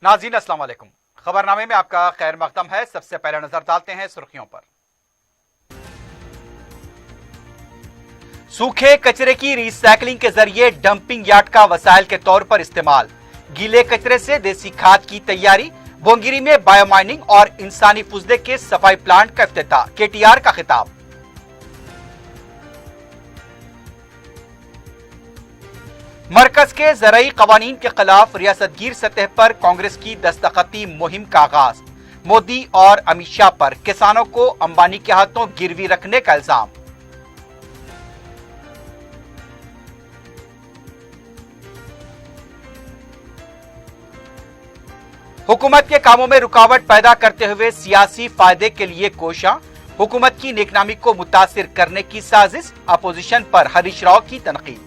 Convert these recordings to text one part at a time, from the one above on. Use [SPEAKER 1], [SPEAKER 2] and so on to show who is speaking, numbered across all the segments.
[SPEAKER 1] नाज़रीन अस्सलाम वालेकुम। खबरनामे में आपका खैर मकदम है। सबसे पहले नजर डालते हैं सुर्खियों पर। सूखे कचरे की रिसाइकलिंग के जरिए डंपिंग यार्ड का वसाइल के तौर पर इस्तेमाल, गीले कचरे से देसी खाद की तैयारी, बोंगिरी में बायोमाइनिंग और इंसानी फुजले के सफाई प्लांट का इफ्तिताह, केटीआर का खिताब। मरकज के ज़राई कवानीन के खिलाफ रियासतगीर सतह पर कांग्रेस की दस्तखती मुहिम का आगाज, मोदी और अमित शाह पर किसानों को अंबानी के हाथों गिरवी रखने का इल्जाम। हुकूमत के कामों में रुकावट पैदा करते हुए सियासी फायदे के लिए कोशिश, हुकूमत की नेकनामी को मुतासिर करने की साजिश, अपोजिशन पर हरीश राव की तनकीद।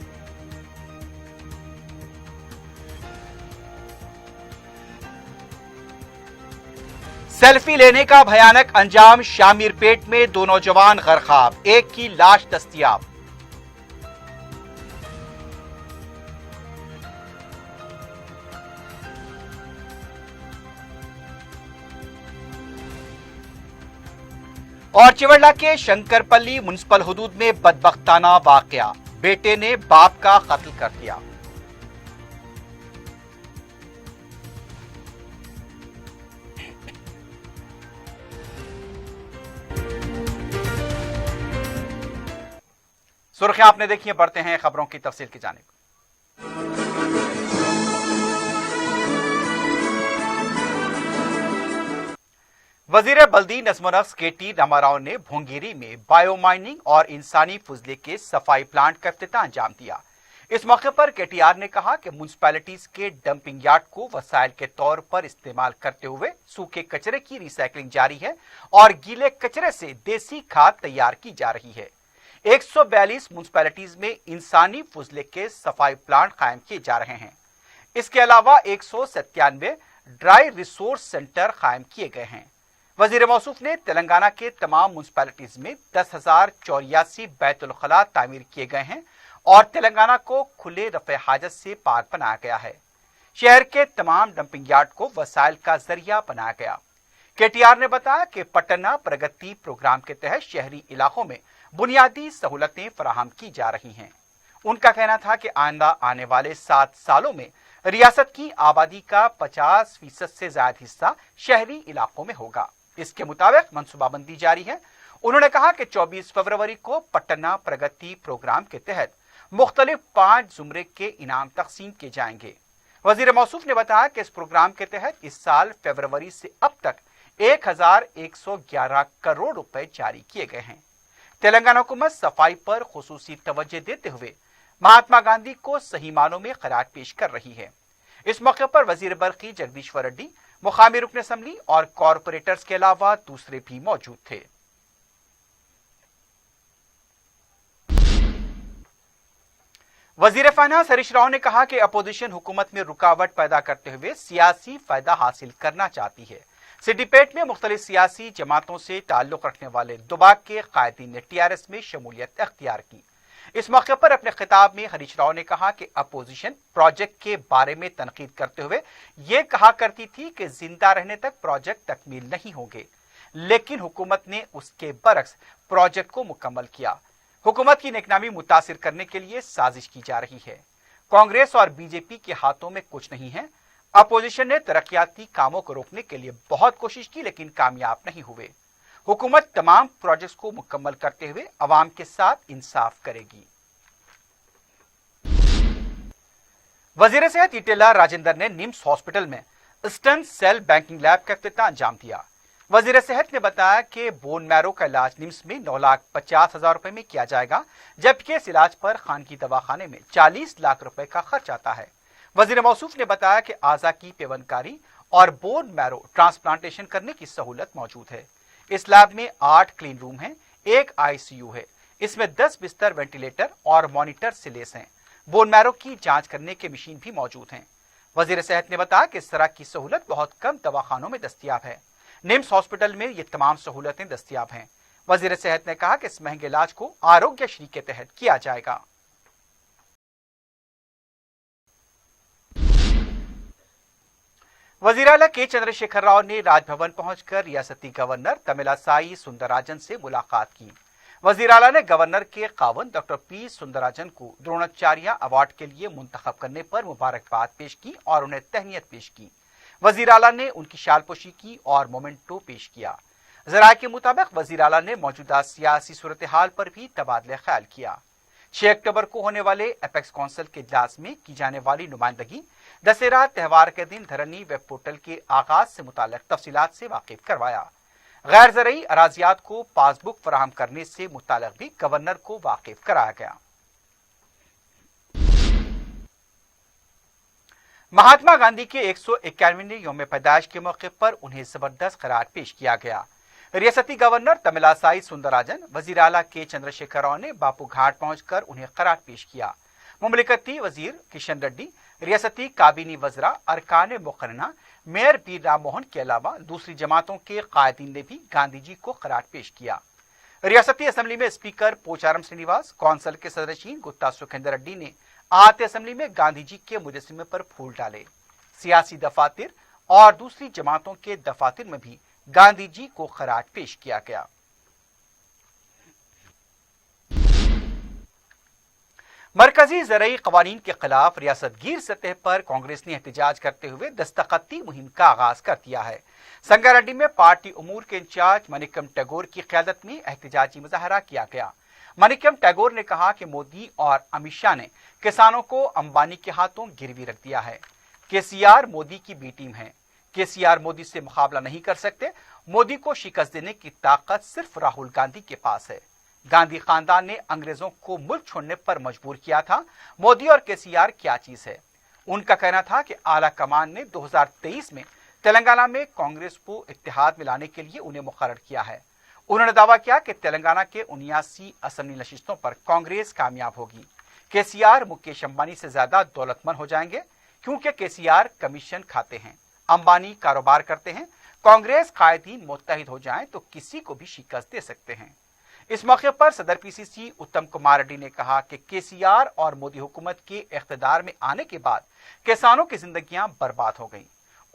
[SPEAKER 1] सेल्फी लेने का भयानक अंजाम, शामीरपेट में दो नौजवान गरकाब, एक की लाश दस्तयाब। और चिवड़ला के शंकरपल्ली मुनिसिपल हुदूद में बदबख्ताना वाकया, बेटे ने बाप का कत्ल कर दिया। सुर्खियां आपने देखी, बढ़ते हैं खबरों की तफसील की जानिब। वजीर बल्दी नज़्म-ओ-नक्श केटी रामाराव ने भोंगिरी में बायोमाइनिंग और इंसानी फुजले के सफाई प्लांट का इफ्तिताह अंजाम दिया। इस मौके पर केटीआर ने कहा कि म्युनिसिपैलिटीज के डंपिंग यार्ड को वसाइल के तौर पर इस्तेमाल करते हुए सूखे कचरे की रिसाइकलिंग जारी है और गीले कचरे से देसी खाद तैयार की जा रही है। 142 म्युनिसिपैलिटीज में इंसानी फुजले के सफाई प्लांट कायम किए जा रहे हैं। इसके अलावा 197 ड्राई रिसोर्स सेंटर कायम किए गए हैं। वजीर मौसूफ ने तेलंगाना के तमाम म्युनिसिपैलिटीज में 10,084 बैतुल खला तामीर किए गए हैं और तेलंगाना को खुले रफे हाजत से पाक बनाया गया है। शहर के तमाम डंपिंग यार्ड को वसाइल का जरिया बनाया गया। केटीआर ने बताया कि पटना प्रगति प्रोग्राम के तहत शहरी इलाकों में बुनियादी सहूलतें फराहम की जा रही हैं। उनका कहना था कि आइंदा आने वाले 7 सालों में रियासत की आबादी का 50% से ज्यादा हिस्सा शहरी इलाकों में होगा। इसके मुताबिक मनसूबाबंदी जारी है। उन्होंने कहा कि 24 फरवरी को पटना प्रगति प्रोग्राम के तहत मुख्तलिफ 5 जुमरे के इनाम तकसीम किए जाएंगे। वजीर मौसूफ ने बताया कि इस प्रोग्राम के तहत इस साल फरवरी से अब तक 1111 करोड़ रुपए जारी किए गए हैं। तेलंगाना हुकूमत सफाई पर खुसूसी तवज्जो देते हुए महात्मा गांधी को सही मानों में खराज पेश कर रही है। इस मौके पर वजीर बरकी जगदीश्वर रेड्डी, मुकामी रुकन असम्बली और कॉरपोरेटर्स के अलावा दूसरे भी मौजूद थे। वजीर फाइनेंस हरीश राव ने कहा कि अपोजिशन हुकूमत में रुकावट पैदा करते हुए सियासी फायदा हासिल करना चाहती है। सिटीपेट में मुख्तलिफ सियासी जमातों से ताल्लुक रखने वाले दुबाक के कायदीन ने टीआरएस में शमूलियत अख्तियार की। इस मौके पर अपने खिताब में हरीश राव ने कहा कि अपोजिशन प्रोजेक्ट के बारे में तनकीद करते हुए ये कहा करती थी कि जिंदा रहने तक प्रोजेक्ट तकमील नहीं होंगे, लेकिन हुकूमत ने उसके बरक्स प्रोजेक्ट को मुकम्मल किया। हुकूमत की नेकनामी मुतासिर करने के लिए साजिश की जा रही है। कांग्रेस और बीजेपी के हाथों में कुछ नहीं है। अपोजिशन ने तरक्याती कामों को रोकने के लिए बहुत कोशिश की, लेकिन कामयाब नहीं हुए। हुकूमत तमाम प्रोजेक्ट्स को मुकम्मल करते हुए अवाम के साथ इंसाफ करेगी। वजीर सेहत ईटेला राजेंद्र ने निम्स हॉस्पिटल में स्टेम सेल बैंकिंग लैब का इफ्तिताह अंजाम दिया। वजीर सेहत ने बताया कि बोन मैरो का इलाज निम्स में 9,50,000 रुपए में किया जाएगा, जबकि इस इलाज पर खानगी दवाखाने में 40 लाख रुपए का खर्च आता है। वजीर मौसूफ ने बताया कि आज़ा की पेवनकारी और बोन मैरो ट्रांसप्लांटेशन करने की सहूलत मौजूद है। इस लैब में 8 क्लीन रूम हैं, 1 आईसीयू है। इसमें 10 बिस्तर वेंटिलेटर और मॉनिटर से लेस हैं। बोन मैरो की जांच करने के मशीन भी मौजूद हैं। वजीर सेहत ने बताया कि इस तरह की सहूलत बहुत कम दवाखानों में दस्तयाब है। निम्स हॉस्पिटल में ये तमाम सहूलतें दस्तयाब हैं। वजीर सेहत ने कहा कि इस महंगे इलाज को आरोग्यश्री के तहत किया जाएगा। वजीर आला के चंद्रशेखर राव ने राजभवन पहुंचकर रियासती गवर्नर तमिलासाई सुंदरराजन से मुलाकात की। वजीर आला ने गवर्नर के खावंद डॉक्टर पी सुंदरराजन को द्रोणाचार्य अवार्ड के लिए मुंतखब करने पर मुबारकबाद पेश की और उन्हें तहनीत पेश की। वजीर आला ने उनकी शालपोशी की और मोमेंटो पेश किया। जराये के मुताबिक वजीर आला ने मौजूदा सियासी सूरत हाल पर भी तबादला ख्याल किया। 6 अक्टूबर को होने वाले एपेक्स काउंसिल के इजलास में की जाने वाली नुमाइंदगी दशहरा त्यौहार के दिन धरनी वेब पोर्टल के आगाज से मुताल्लिक तफसीलात से वाकिफ करवाया। गैर ज़रई अराजियात को पासबुक फराहम करने से मुताल्लिक भी गवर्नर को वाकिफ कराया गया। महात्मा गांधी के 151वें यौम पैदाइश के मौके पर उन्हें जबरदस्त खराज पेश किया गया। रियासती गवर्नर तमिलासाई सुंदरराजन, वजीर आला के चंद्रशेखर राव ने बापू घाट पहुंचकर उन्हें खराज पेश किया। मुमलिकती वजीर किशन रेड्डी, रियासती काबीनी वज़रा, अरकान मुकर्रना, मेयर पीर राम मोहन के अलावा दूसरी जमातों के कायदीन ने भी गांधी जी को खराज पेश किया। रियासती असम्बली में स्पीकर पोचारम श्रीनिवास, कौंसिल के सदरशीन गुत्ता सुखेंद्र रेड्डी ने आते असम्बली में गांधी जी के मुजस्समे पर फूल डाले। सियासी दफातर और दूसरी जमातों के दफातर में भी गांधी जी को खराज पेश किया गया। मरकजी ज़रई क़वानीन के खिलाफ रियासत गिर सतह पर कांग्रेस ने एहतजाज करते हुए दस्तखती मुहिम का आगाज कर दिया है। संगारेड्डी में पार्टी उमूर के इंचार्ज मनिकम टैगोर की क़यादत में एहतजाजी मुजाहरा किया गया। मनिकम टैगोर ने कहा कि मोदी और अमित शाह ने किसानों को अंबानी के हाथों गिरवी रख दिया है। केसीआर मोदी की बी टीम है। केसीआर मोदी से मुकाबला नहीं कर सकते। मोदी को शिकस्त देने की ताकत सिर्फ राहुल गांधी के पास है। गांधी खानदान ने अंग्रेजों को मुल्क छोड़ने पर मजबूर किया था। मोदी और केसीआर क्या चीज है? उनका कहना था कि आला कमान ने 2023 में तेलंगाना में कांग्रेस को इत्तेहाद में लाने के लिए उन्हें मुकर्रर किया है। उन्होंने दावा किया कि तेलंगाना के 79 असेंबली नशिस्तों पर कांग्रेस कामयाब होगी। केसीआर मुकेश अंबानी से ज्यादा दौलतमंद हो जाएंगे क्योंकि केसीआर कमीशन खाते हैं, अंबानी कारोबार करते हैं। कांग्रेस कायदीन मुत्तहिद हो जाएं तो किसी को भी शिकस्त दे सकते हैं। इस मौके पर सदर पीसीसी उत्तम कुमार रेड्डी ने कहा कि केसीआर और मोदी हुकूमत के इख्तिदार में आने के बाद किसानों की जिंदगियां बर्बाद हो गईं।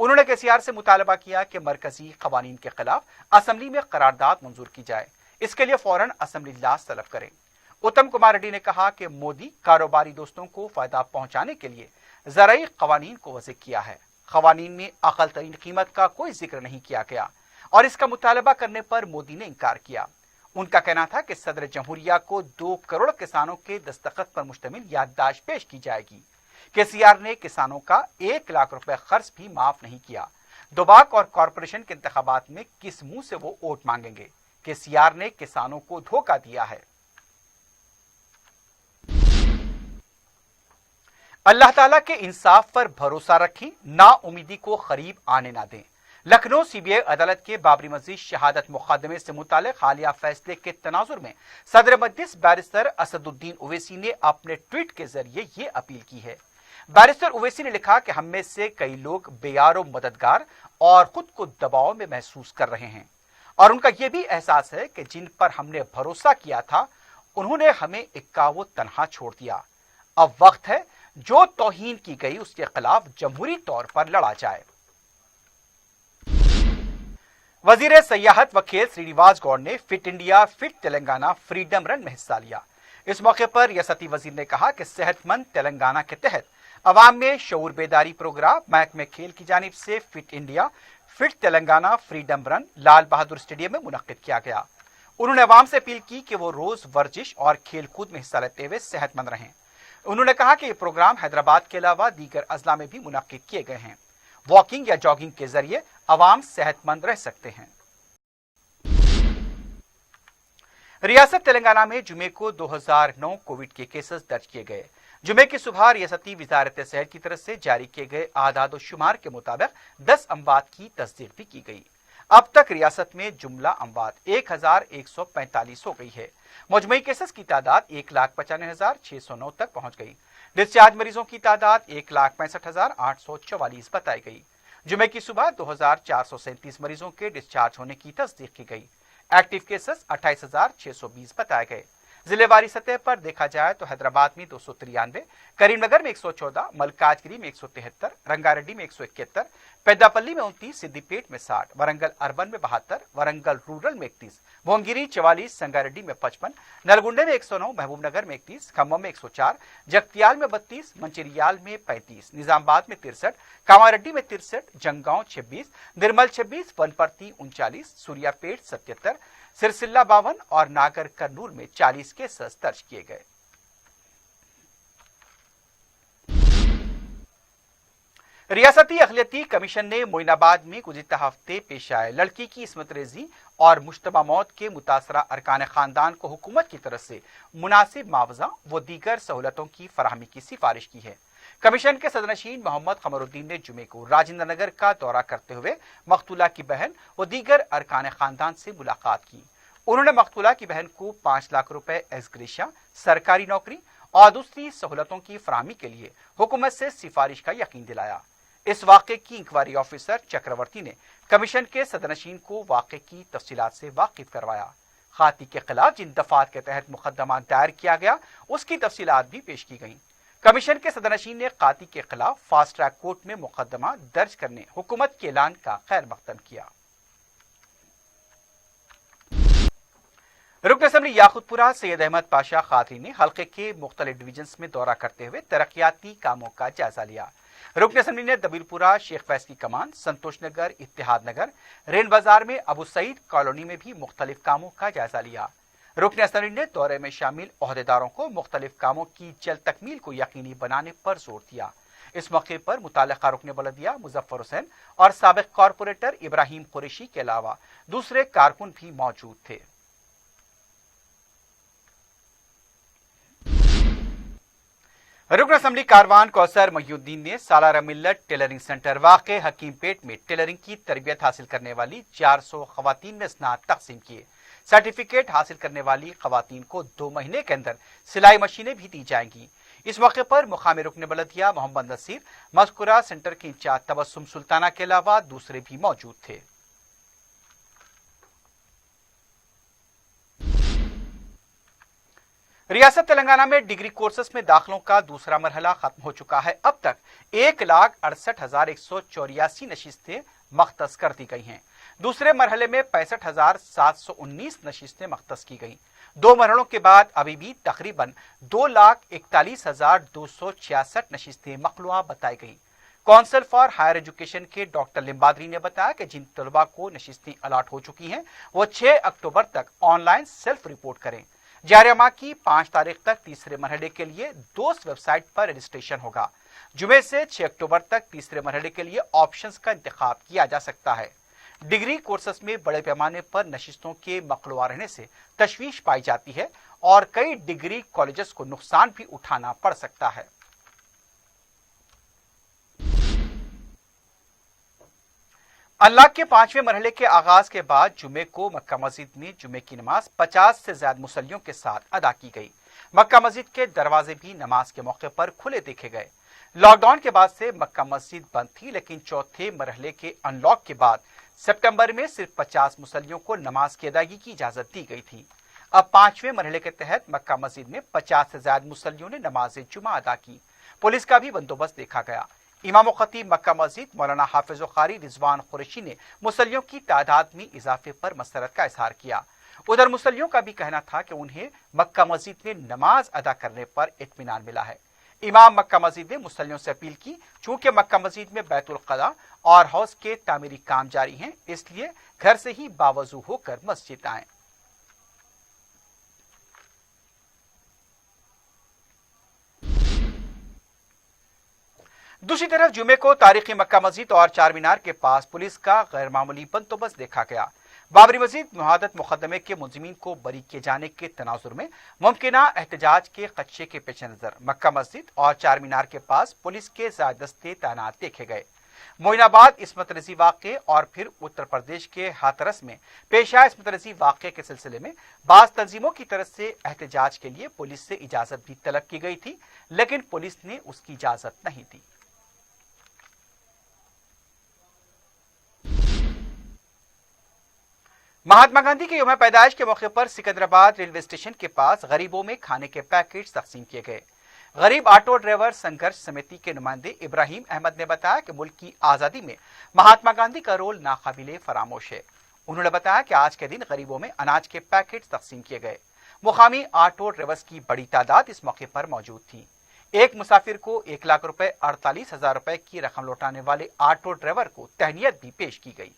[SPEAKER 1] उन्होंने केसीआर से मुतालबा किया कि मरकजी कवानीन के खिलाफ असेंबली में करारदाद मंजूर की जाए। इसके लिए फौरन असेंबली इजलास तलब करें। उत्तम कुमार रेड्डी ने कहा कि मोदी कारोबारी दोस्तों को फायदा पहुंचाने के लिए ज़रई कवानीन को वज़े किया है। कवानीन में अक़ल तरीन कीमत का कोई जिक्र नहीं किया गया और इसका मुतालबा करने पर मोदी ने इनकार किया। उनका कहना था कि सदर जमहूरिया को 2 करोड़ किसानों के दस्तखत पर मुश्तमिल याददाश्त पेश की जाएगी। केसीआर ने किसानों का 1 लाख रुपए खर्च भी माफ नहीं किया। दोबाक और कॉरपोरेशन के इंतखाबात में किस मुंह से वो वोट मांगेंगे? केसीआर ने किसानों को धोखा दिया है। अल्लाह ताला के इंसाफ पर भरोसा रखें, ना उम्मीदी को करीब आने ना दें। लखनऊ सीबीआई अदालत के बाबरी मस्जिद शहादत मुकदमे से मुतालिक हालिया फैसले के तनाजुर में सदर मजलिस बैरिस्टर असदुद्दीन ओवैसी ने अपने ट्वीट के जरिए ये अपील की है। बैरिस्टर ओवैसी ने लिखा कि हम में से कई लोग बेयारो मददगार और खुद को दबाव में महसूस कर रहे हैं और उनका यह भी एहसास है कि जिन पर हमने भरोसा किया था उन्होंने हमें इक्काओ तनहा छोड़ दिया। अब वक्त है जो तौहीन की गई उसके खिलाफ जमहूरी तौर पर लड़ा जाए। वजीर सयाहत व खेल श्रीनिवास गौड़ ने fit India fit Telangana freedom run में हिस्सा लिया। इस मौके पर रियासती वजीर ने कहा कि सेहतमंद तेलंगाना के तहत अवाम में शऊर बेदारी प्रोग्राम महकमे खेल की जानिब से fit India fit Telangana freedom run Lal Bahadur stadium में मुनक्किद किया गया। उन्होंने अवाम से अपील की कि वो रोज वर्जिश और खेल कूद में हिस्सा लेते हुए सेहतमंद रहें। उन्होंने कहा कि ये प्रोग्राम हैदराबाद के अलावा दीगर अजला में भी मुनक्किद किए गए हैं। वॉकिंग या जॉगिंग के जरिए अवाम सेहतमंद रह सकते हैं। रियासत तेलंगाना में जुमे को 2009 कोविड के केसेस दर्ज किए गए। जुमे की सुबह रियासती वजारत सेहत की तरफ से जारी किए गए आदाद शुमार के मुताबिक 10 अमवात की तस्दीक भी की गई। अब तक रियासत में जुमला अमवात 1145 हो गई है। मजमूई केसेस की तादाद 1,95,609 तक पहुंच गई। डिस्चार्ज मरीजों की तादाद 1,65,844 बताई गई। जुमे की सुबह 2,437 मरीजों के डिस्चार्ज होने की तस्दीक की गई। एक्टिव केसेस 28,620 बताए गए। जिलेवारी सतह पर देखा जाए तो हैदराबाद में 293, करीमनगर में 114, मलकाजगिरी में 173, रंगारेड्डी में 171, पेद्दापल्ली में 29, सिद्दीपेट में 60, वरंगल अर्बन में 72, वरंगल रूरल में 31, भोंगिरी 44, संगारेड्डी में 55, नलगुंडे में 109, महबूबनगर में 31, खम्मम में 104, जगतियाल में 32, मंचिरियाल में 35, निजामाबाद में 63, कामारेड्डी में 63, जंगांव 26, निर्मल 26, वनपर्ती 39, सूर्यापेट 77, सिरसिल्ला 52 और नागर कर्नूल में 40 केसेस दर्ज किए गए। रियासती अखिलती कमीशन ने मोइनाबाद में गुज़िश्ता हफ्ते पेश आए लड़की की इस्मत रेजी और मुश्तबा मौत के मुतासरा अरकान खानदान को हुकूमत की तरफ से मुनासिब मुआवजा व दीगर सहूलतों की फराहमी की सिफारिश की है। कमीशन के सदरनशीन मोहम्मद कमरुद्दीन ने जुमे को राजेंद्र नगर का दौरा करते हुए मकतूला की बहन व दीगर अरकान खानदान से मुलाकात की। उन्होंने मकतूला की बहन को 5 लाख रुपए एग्रेशिया, सरकारी नौकरी और दूसरी सहूलतों की फराहमी के लिए हुकूमत से सिफारिश का यकीन दिलाया। इस वाक़े की इंक्वायरी ऑफिसर चक्रवर्ती ने कमीशन के सदरनशीन को वाक़े की तफसीलात से वाकिफ करवाया। खाती के खिलाफ जिन दफात के तहत मुकदमा दायर किया गया उसकी तफसीलात भी पेश की गईं। कमीशन के सदरनशीन ने काती के खिलाफ फास्ट ट्रैक कोर्ट में मुकदमा दर्ज करने हुकूमत के ऐलान का खैर मकदम किया। रुकन असम्बली याकुतपुरा सैयद अहमद पाशा खातरी ने हल्के के मुख्तलिफ डिवीजन्स में दौरा करते हुए तरक्याती कामों का जायजा लिया। रुकन असम्बली ने दबीलपुरा, शेख फैज की कमान, संतोष नगर, इत्तेहाद नगर, रेन बाजार में अबू सईद कॉलोनी में भी मुख्तलिफ कामों का जायजा लिया। रुकन असम्बली ने दौरे में शामिल ओहदेदारों को मुख्तलिफ कामों की जल्द तकमील को यकीनी बनाने पर जोर दिया। इस मौके पर मुताल्लिका रुकन बलदिया मुजफ्फर हुसैन और साबिक कॉरपोरेटर इब्राहिम कुरैशी के अलावा दूसरे कारकुन भी मौजूद थे। रुकन असम्बली कारवान कौसर महिउद्दीन ने सालारा मिल्लत टेलरिंग सेंटर वाक़े हकीमपेट में टेलरिंग की तरबियत हासिल करने वाली 400 खवातीन में स्नात तकसीम किए। सर्टिफिकेट हासिल करने वाली खवातीन को 2 महीने के अंदर सिलाई मशीनें भी दी जाएंगी। इस मौके पर मुकामी रुकन बलदिया मोहम्मद नसीर, मज़कूरा सेंटर की इंचार्ज तबस्सुम सुल्ताना के अलावा दूसरे भी मौजूद थे। रियासत तेलंगाना में डिग्री कोर्सेस में दाखिलों का दूसरा मरहला खत्म हो चुका है। अब तक 1,68,184 नशिस्तें मख्तस कर दी गई हैं। दूसरे मरहले में 65,719 नशिस्तें मख्तस की गईं। 2 मरहलों के बाद अभी भी तकरीबन 2,41,266 नशिस्तें मखलूआ बताई गईं। काउंसिल फॉर हायर एजुकेशन के डॉक्टर लिम्बाद्री ने बताया कि जिन तलबा को नशिस्तें अलाट हो चुकी हैं वो 6 अक्टूबर तक ऑनलाइन सेल्फ रिपोर्ट करें। जारी माह की 5 तारीख तक तीसरे मरहले के लिए दोस्त वेबसाइट पर रजिस्ट्रेशन होगा। जुमे से 6 अक्टूबर तक तीसरे मरहले के लिए ऑप्शंस का इंतखाब किया जा सकता है। डिग्री कोर्सेस में बड़े पैमाने पर नशिस्तों के मखलूआ रहने से तशवीश पाई जाती है और कई डिग्री कॉलेजेस को नुकसान भी उठाना पड़ सकता है। अनलॉक के 5वें मरहले के आगाज के बाद जुमे को मक्का मस्जिद में जुमे की नमाज 50 से ज्यादा मुसल्लियों के साथ अदा की गई। मक्का मस्जिद के दरवाजे भी नमाज के मौके पर खुले देखे गए। लॉकडाउन के बाद से मक्का मस्जिद बंद थी, लेकिन चौथे मरहले के अनलॉक के बाद सितंबर में सिर्फ 50 मुसल्लियों को नमाज की अदायगी की इजाजत दी गई थी। अब 5वें मरहले के तहत मक्का मस्जिद में 50 से ज्यादा मुसल्लियों ने नमाज जुमा अदा की। पुलिस का भी बंदोबस्त देखा गया। इमाम खतीब मक्का मस्जिद मौलाना हाफिज कारी रिजवान कुरैशी ने मुसल्लियों की तादाद में इजाफे पर मसरत का इजहार किया। उधर मुसल्लियों का भी कहना था कि उन्हें मक्का मस्जिद में नमाज अदा करने पर इत्मीनान मिला है। इमाम मक्का मस्जिद ने मुसल्लियों से अपील की, चूंकि मक्का मस्जिद में बैतुल क़ज़ा और हौज के तामीरी काम जारी हैं, इसलिए घर से ही बावजू होकर मस्जिद आएं। दूसरी तरफ जुमे को तारीखी मक्का मस्जिद और चार मीनार के पास पुलिस का गैर मामूली बंदोबस्त देखा गया। बाबरी मस्जिद मुहादत मुकदमे के मुलजिमीन को बरी किए जाने के तनाजुर में मुमकिना एहतजाज के खदशे के पेश नजर मक्का मस्जिद और चार मीनार के पास पुलिस के ज़ायद दस्ते तैनात देखे गए। मोइनाबाद इस्मत रजी वाक़े और फिर उत्तर प्रदेश के हाथरस में पेशा इस्मत रजी वाक़े के सिलसिले में बाज़ तंजीमों की तरफ से एहतजाज के लिए पुलिस से इजाजत भी तलब की गई थी, लेकिन पुलिस ने उसकी इजाजत नहीं दी। महात्मा गांधी के यौम पैदाइश के मौके पर सिकंदराबाद रेलवे स्टेशन के पास गरीबों में खाने के पैकेट तकसीम किए गए। गरीब ऑटो ड्राइवर संघर्ष समिति के नुमाइंदे इब्राहिम अहमद ने बताया कि मुल्क की आजादी में महात्मा गांधी का रोल नाकाबिले फरामोश है। उन्होंने बताया कि आज के दिन गरीबों में अनाज के पैकेट तकसीम किए गए। मुकामी ऑटो ड्राइवर्स की बड़ी तादाद इस मौके पर मौजूद थी। एक मुसाफिर को 1 लाख रुपए 48,000 रुपए की रकम लौटाने वाले ऑटो ड्राइवर को तहनीत भी पेश की गई।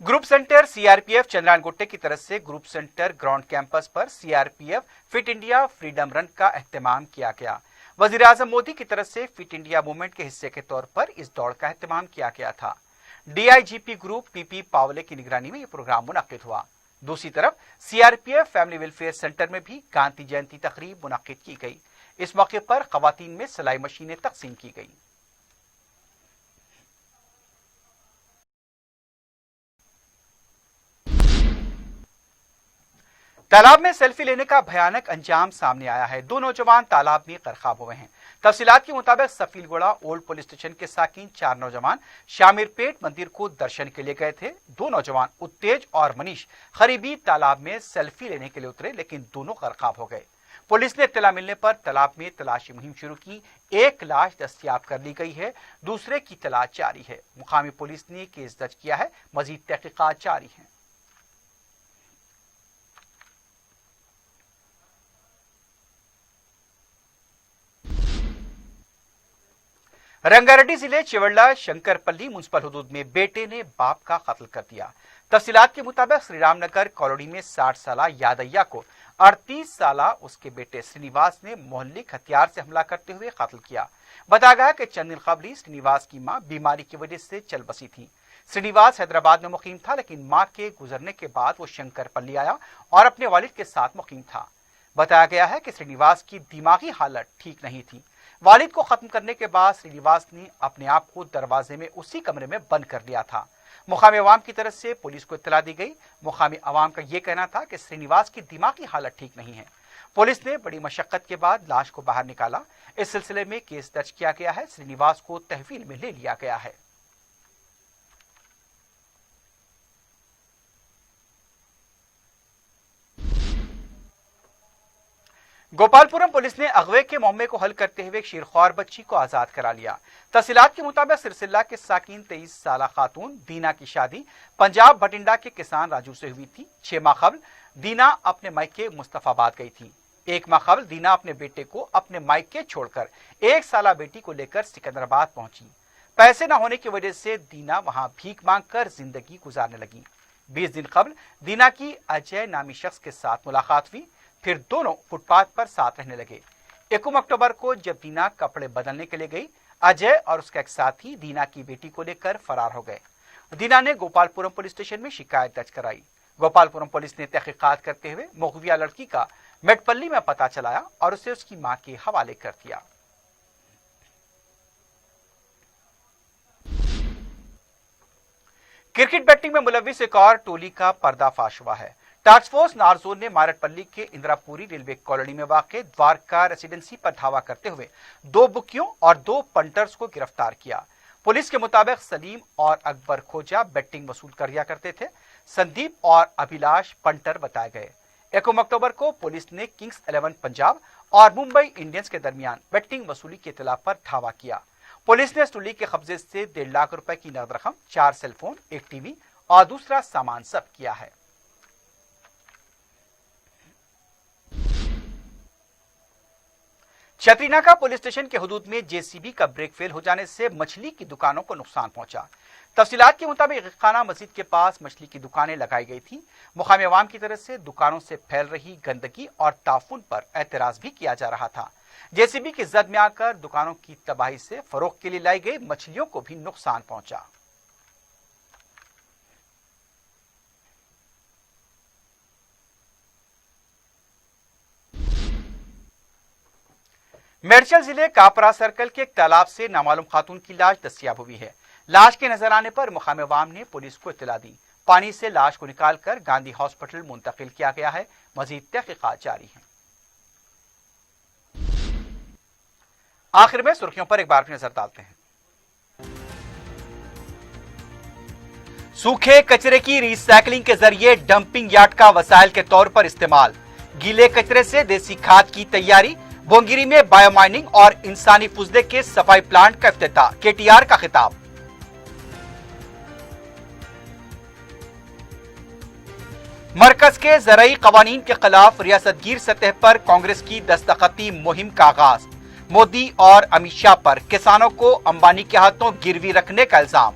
[SPEAKER 1] ग्रुप सेंटर सीआरपीएफ चंद्रायनगुट्टे की तरफ से ग्रुप सेंटर ग्राउंड कैंपस पर CRPF fit India freedom run का एहतमाम किया गया। वजीर आजम मोदी की तरफ से फिट इंडिया मूवमेंट के हिस्से के तौर पर इस दौड़ का एहतमाम किया गया था। डीआईजीपी ग्रुप पीपी पावले की निगरानी में यह प्रोग्राम मुनक्किद हुआ। दूसरी तरफ सीआरपीएफ फैमिली वेलफेयर सेंटर में भी गांधी जयंती तकरीब मुनक्किद की गई। इस मौके पर खवातीन में सिलाई मशीनें तकसीम की गई। तालाब में सेल्फी लेने का भयानक अंजाम सामने आया है। 2 नौजवान तालाब में गरकाब हुए हैं। तफसीलात के मुताबिक सफीलगोड़ा ओल्ड पुलिस स्टेशन के साकिन 4 नौजवान शामिरपेट मंदिर को दर्शन के लिए गए थे। 2 नौजवान उत्तेज और मनीष खरीबी तालाब में सेल्फी लेने के लिए उतरे, लेकिन दोनों गरकाब हो गए। पुलिस ने इत्तला मिलने पर तालाब में तलाशी मुहिम शुरू की। एक लाश दस्तयाब कर ली गई है, दूसरे की तलाश जारी है। मुकामी पुलिस ने केस दर्ज किया है, मजीद तहकीकात जारी है। रंगारेड्डी जिले चिवड़ला शंकरपल्ली मुंसिपल हुदूद में बेटे ने बाप का कत्ल कर दिया। तफसीलात के मुताबिक श्रीरामनगर कॉलोनी में 60 साला यादయ్య को 38 साला उसके बेटे श्रीनिवास ने मोहल्लिक हथियार से हमला करते हुए कत्ल किया। बताया गया कि चंद दिन कबल श्रीनिवास की मां बीमारी की वजह से चल बसी थी। श्रीनिवास हैदराबाद में मुकीम था, लेकिन मां के गुजरने के बाद वो शंकरपल्ली आया और अपने वालिद के साथ मुकीम था। बताया गया है कि श्रीनिवास की दिमागी हालत ठीक नहीं थी। वालिद को खत्म करने के बाद श्रीनिवास ने अपने आप को दरवाजे में उसी कमरे में बंद कर लिया था। मुकामी अवाम की तरफ से पुलिस को इत्तला दी गई। मुकामी अवाम का यह कहना था कि श्रीनिवास की दिमागी हालत ठीक नहीं है। पुलिस ने बड़ी मशक्कत के बाद लाश को बाहर निकाला। इस सिलसिले में केस दर्ज किया गया है। श्रीनिवास को तहवील में ले लिया गया है। गोपालपुरम पुलिस ने अगवे के मामले को हल करते हुए एक शीरख्वार बच्ची को आजाद करा लिया। तफसीलात के मुताबिक सिरसिल्ला के साकिन 23 साला खातून दीना की शादी पंजाब भटिंडा के किसान राजू से हुई थी। 6 माह कबल दीना अपने मायके मुस्तफाबाद गई थी। 1 माह कबल दीना अपने बेटे को अपने मायके छोड़कर 1 साला बेटी को लेकर सिकंदराबाद पहुंची। पैसे न होने की वजह से दीना वहां भीख मांगकर जिंदगी गुजारने लगी। 20 दिन कबल दीना की अजय नामी शख्स के साथ मुलाकात हुई। फिर दोनों फुटपाथ पर साथ रहने लगे। 1 अक्टूबर को जब दीना कपड़े बदलने के लिए गई, अजय और उसका एक साथी दीना की बेटी को लेकर फरार हो गए। दीना ने गोपालपुरम पुलिस स्टेशन में शिकायत दर्ज कराई। गोपालपुरम पुलिस ने तहकीकात करते हुए मुगविया लड़की का मेटपल्ली में पता चलाया और उसे उसकी मां के हवाले कर दिया। क्रिकेट बैटिंग में मुलविस एक और टोली का पर्दाफाश हुआ है। टास्क फोर्स नारजोन ने मारटपल्ली के इंदिरापुरी रेलवे कॉलोनी में वाक़ द्वारका रेसिडेंसी पर धावा करते हुए 2 बुकियों और 2 पंटर्स को गिरफ्तार किया। पुलिस के मुताबिक सलीम और अकबर खोजा बेटिंग वसूल किया करते थे। संदीप और अभिलाष पंटर बताए गए। 1 अक्टूबर को पुलिस ने किंग्स 11 पंजाब और मुंबई इंडियंस के दरमियान बेटिंग वसूली के इत्तला पर धावा किया। पुलिस ने टोली के कब्जे से 1.5 लाख रुपए की नकद रकम, 4 सेलफोन, 1 टीवी और दूसरा सामान जब्त किया है। छतरीनाका पुलिस स्टेशन के हुदूद में जेसीबी का ब्रेक फेल हो जाने से मछली की दुकानों को नुकसान पहुंचा। तफसीलात के मुताबिक खाना मस्जिद के पास मछली की दुकानें लगाई गई थी। मुकामी अवाम की तरफ से दुकानों से फैल रही गंदगी और ताफुन पर एतराज भी किया जा रहा था। जेसीबी की जद में आकर दुकानों की तबाही से फरोख्त के लिए लाई गई मछलियों को भी नुकसान पहुंचा। मेडचल जिले कापरा सर्कल के एक तालाब से नामालूम खातून की लाश दस्तयाब हुई है। लाश के नजर आने पर मुकामी अवाम ने पुलिस को इत्तला दी। पानी से लाश को निकालकर गांधी हॉस्पिटल मुंतकिल किया गया है। मजीद तहकीकात जारी है। आखिर में सुर्खियों पर एक बार फिर नजर डालते हैं। सूखे कचरे की रिसाइकलिंग के जरिए डंपिंग यार्ड का वसाइल के तौर पर इस्तेमाल, गीले कचरे से देसी खाद की तैयारी, भोंगिरी में बायोमाइनिंग और इंसानी फुजले के सफाई प्लांट का इफ्तिताह, केटीआर का खिताब। मरकज के ज़राई कवानीन के खिलाफ रियासतगीर सतह पर कांग्रेस की दस्तखती मुहिम का आगाज, मोदी और अमित शाह पर किसानों को अंबानी के हाथों गिरवी रखने का इल्जाम।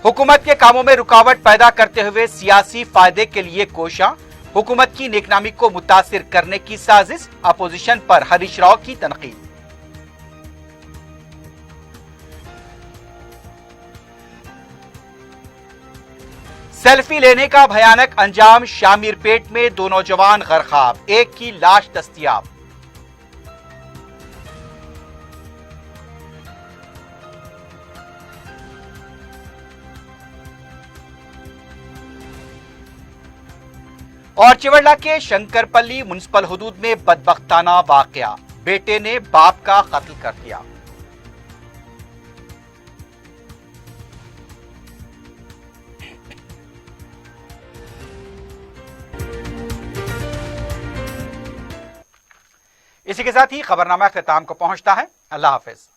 [SPEAKER 1] हुकूमत के कामों में रुकावट पैदा करते हुए सियासी फायदे के लिए कोशिश, हुकूमत की नेकनामी को मुतासिर करने की साजिश, अपोजिशन पर हरीश राव की तनकीद। सेल्फी लेने का भयानक अंजाम, शामीरपेट में 2 नौजवान गरकाब, एक की लाश दस्तयाब। और चिवड़ला के शंकरपल्ली मुनिसिपल हुदूद में बदबख्ताना वाकया, बेटे ने बाप का कत्ल कर दिया। इसी के साथ ही खबरनामा अख्ताम को पहुंचता है। अल्लाह हाफिज।